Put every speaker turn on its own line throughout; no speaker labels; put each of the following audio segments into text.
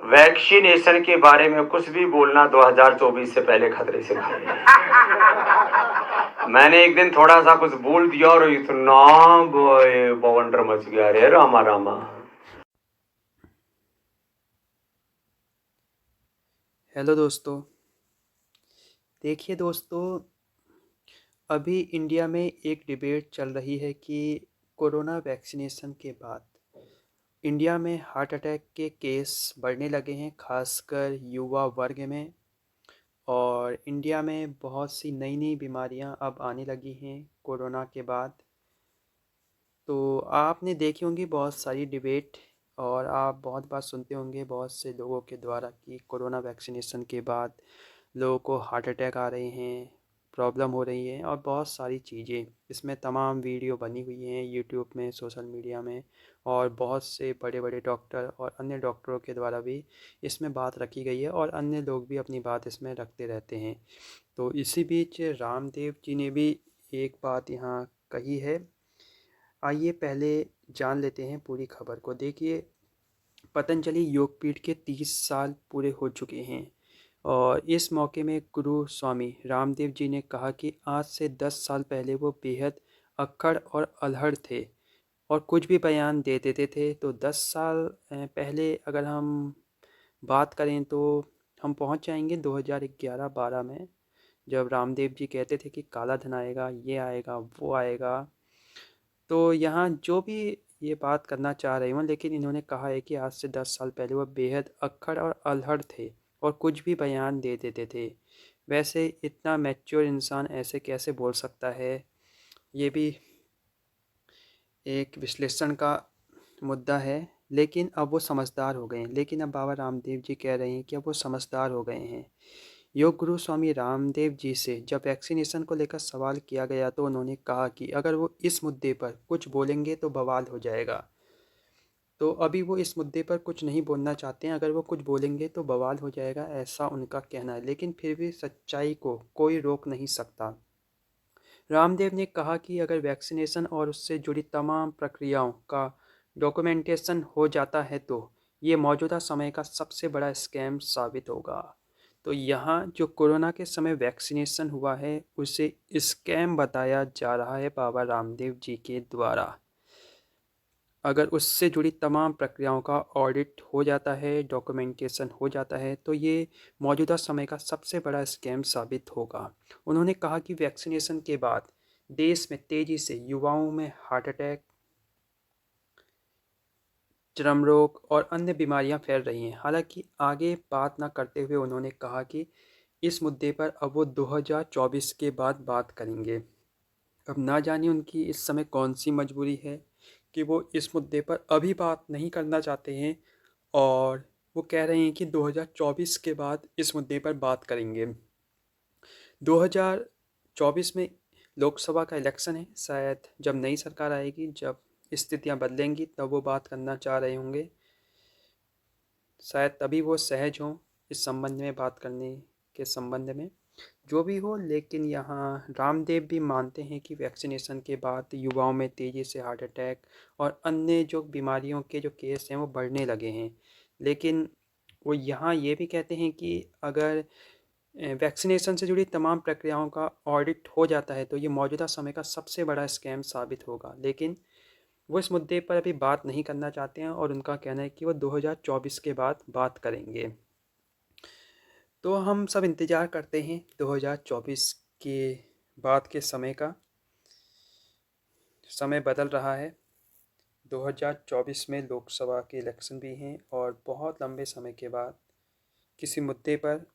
Vaccination के बारे में कुछ भी बोलना 2024 से पहले खतरे से खाली है। मैंने एक दिन थोड़ा सा कुछ बोल दिया और इतना बवंडर मच गया, रे रामा रामा।
हेलो दोस्तों, देखिए दोस्तों, अभी इंडिया में एक डिबेट चल रही है कि कोरोना वैक्सीनेशन के बाद इंडिया में हार्ट अटैक के केस बढ़ने लगे हैं, खासकर युवा वर्ग में। और इंडिया में बहुत सी नई नई बीमारियां अब आने लगी हैं कोरोना के बाद। तो आपने देखी होंगी बहुत सारी डिबेट, और आप बहुत बार सुनते होंगे बहुत से लोगों के द्वारा कि कोरोना वैक्सीनेशन के बाद लोगों को हार्ट अटैक आ रहे हैं, प्रॉब्लम हो रही है और बहुत सारी चीज़ें। इसमें तमाम वीडियो बनी हुई हैं यूट्यूब में, सोशल मीडिया में, और बहुत से बड़े बड़े डॉक्टर और अन्य डॉक्टरों के द्वारा भी इसमें बात रखी गई है और अन्य लोग भी अपनी बात इसमें रखते रहते हैं। तो इसी बीच रामदेव जी ने भी एक बात यहाँ कही है। आइए पहले जान लेते हैं पूरी खबर को। देखिए, पतंजलि योगपीठ के 30 साल पूरे हो चुके हैं और इस मौके में गुरु स्वामी रामदेव जी ने कहा कि आज से 10 साल पहले वो बेहद अक्खड़ और अल्हड़ थे और कुछ भी बयान दे देते थे। तो 10 साल पहले अगर हम बात करें तो हम पहुंच जाएंगे 2011-12 में, जब रामदेव जी कहते थे कि काला धन आएगा, ये आएगा, वो आएगा। तो यहाँ जो भी ये बात करना चाह रहे हों, लेकिन इन्होंने कहा है कि आज से 10 साल पहले वह बेहद अक्खड़ और अल्हड़ थे और कुछ भी बयान दे देते थे। वैसे इतना मैच्योर इंसान ऐसे कैसे बोल सकता है, ये भी एक विश्लेषण का मुद्दा है। लेकिन अब वो समझदार हो गए हैं। लेकिन अब बाबा रामदेव जी कह रहे हैं कि अब वो समझदार हो गए हैं। योग गुरु स्वामी रामदेव जी से जब वैक्सीनेशन को लेकर सवाल किया गया तो उन्होंने कहा कि अगर वो इस मुद्दे पर कुछ बोलेंगे तो बवाल हो जाएगा। तो अभी वो इस मुद्दे पर कुछ नहीं बोलना चाहते हैं। अगर वो कुछ बोलेंगे तो बवाल हो जाएगा, ऐसा उनका कहना है। लेकिन फिर भी सच्चाई को कोई रोक नहीं सकता। रामदेव ने कहा कि अगर वैक्सीनेशन और उससे जुड़ी तमाम प्रक्रियाओं का डॉक्यूमेंटेशन हो जाता है तो ये मौजूदा समय का सबसे बड़ा स्कैम साबित होगा। तो यहाँ जो कोरोना के समय वैक्सीनेशन हुआ है उसे स्कैम बताया जा रहा है बाबा रामदेव जी के द्वारा। अगर उससे जुड़ी तमाम प्रक्रियाओं का ऑडिट हो जाता है, डॉक्यूमेंटेशन हो जाता है, तो ये मौजूदा समय का सबसे बड़ा स्कैम साबित होगा। उन्होंने कहा कि वैक्सीनेशन के बाद देश में तेज़ी से युवाओं में हार्ट अटैक, चर्म रोग और अन्य बीमारियां फैल रही हैं। हालांकि आगे बात ना करते हुए उन्होंने कहा कि इस मुद्दे पर अब वो 2024 के बाद बात करेंगे। अब ना जाने उनकी इस समय कौन सी मजबूरी है कि वो इस मुद्दे पर अभी बात नहीं करना चाहते हैं और वो कह रहे हैं कि 2024 के बाद इस मुद्दे पर बात करेंगे। 2024 में लोकसभा का इलेक्शन है। शायद जब नई सरकार आएगी, जब स्थितियां बदलेंगी, तब वो बात करना चाह रहे होंगे। शायद तभी वो सहज हों इस संबंध में बात करने के संबंध में। जो भी हो, लेकिन यहाँ रामदेव भी मानते हैं कि वैक्सीनेशन के बाद युवाओं में तेज़ी से हार्ट अटैक और अन्य जो बीमारियों के जो केस हैं वो बढ़ने लगे हैं। लेकिन वो यहाँ ये भी कहते हैं कि अगर वैक्सीनेशन से जुड़ी तमाम प्रक्रियाओं का ऑडिट हो जाता है तो ये मौजूदा समय का सबसे बड़ा स्कैम साबित होगा। लेकिन वो इस मुद्दे पर अभी बात नहीं करना चाहते हैं और उनका कहना है कि वो 2024 के बाद बात करेंगे। तो हम सब इंतज़ार करते हैं 2024 के बाद के समय का। समय बदल रहा है। 2024 में लोकसभा के इलेक्शन भी हैं और बहुत लंबे समय के बाद किसी मुद्दे पर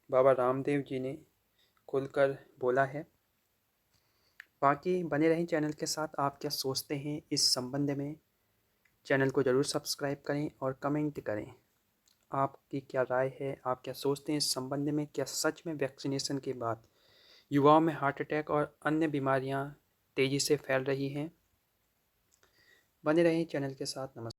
बाबा रामदेव जी ने खुलकर बोला है। बाकी बने रहें चैनल के साथ। आप क्या सोचते हैं इस संबंध में? चैनल को ज़रूर सब्सक्राइब करें और कमेंट करें। आपकी क्या राय है? आप क्या सोचते हैं इस संबंध में? क्या सच में वैक्सीनेशन के बाद युवाओं में हार्ट अटैक और अन्य बीमारियां तेज़ी से फैल रही हैं? बने रहें चैनल के साथ। नमस्कार।